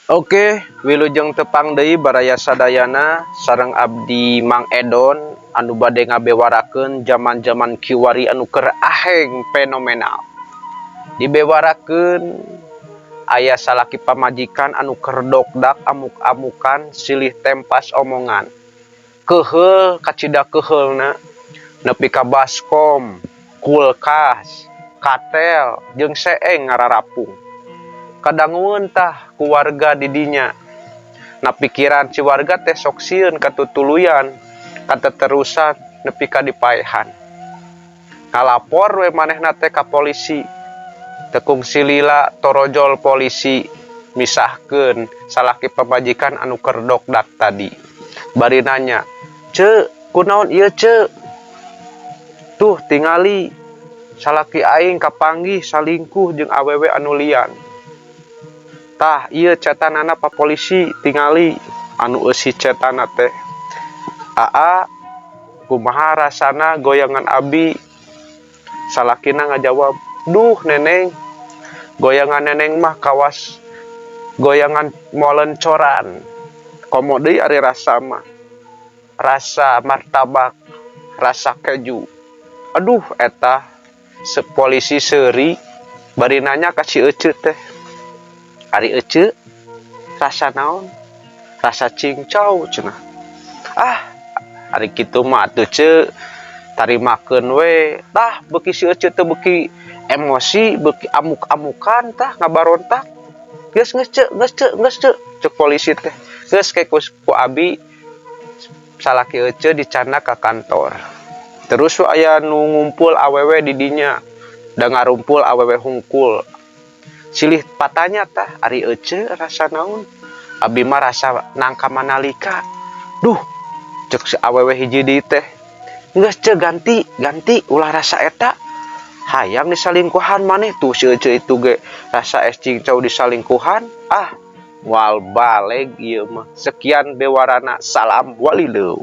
Oke, wilujeng tepang deui baraya sadayana sareng abdi Mang Edon anu bade ngabewarakeun zaman-zaman kiwari anu keur aheng fenomenal. Dibewarakeun aya salaki pamajikan anu keur dokdak amuk-amukan silih tempas omongan. Keheul kacida keheulna nepi ka baskom, kulkas, katel, jeung seeng ngararapung. Kadangueun tah ku warga di dinya. Na pikiran si warga teh sok sieun katutuluyan, kateterusan nepi ka dipaehan. Ngalapor we manehna teh ka polisi. Teu kungsi lila torojol polisi misahkeun salaki pamajikan anu keur dokdak tadi. Bari nanya, "Ceuk, kunaon ieu ceuk?" "Tuh tingali, salaki aing kapanggih salingkuh jeung awewe anu lian." "Tah ieu cetanana pa polisi tingali." Anu eusi cetana teh, "Aa, kumaha rasana goyangan abi?" Salakina ngajawab, "Duh neneng, goyangan neneng mah kawas goyangan molen coran. Komo deui ari rasa mah. Rasa martabak, rasa keju." Aduh eta polisi seuri bari nanya ka si ece teh, "Ari ece, rasa naon?" "Rasa cingcau," cenah. "Ah, ari kitu mah atuh ceuk, tarimakeun we." Tah beuki si ece teh beuki emosi, beuki amuk-amukan tah ngabarontak. "Geus geus ceuk," cek polisi teh. "Geus ke ku abi salaki ece dicana ka kantor." Terus aya nu ngumpul awewe di dinya, da ngarumpul awewe hungkul. Silih patanya tah, "Ari ece rasa naon?" "Abi mah rasa nangka manalika." "Duh," cek si awewe hiji deui teh. "Geus ceuk ganti ulah rasa eta. Hayang disalingkuhan maneh tuh si ece itu ge rasa es cincau disalingkuhan. Ah, moal baleg ieu mah." Sekian bewarana, salam walileuh.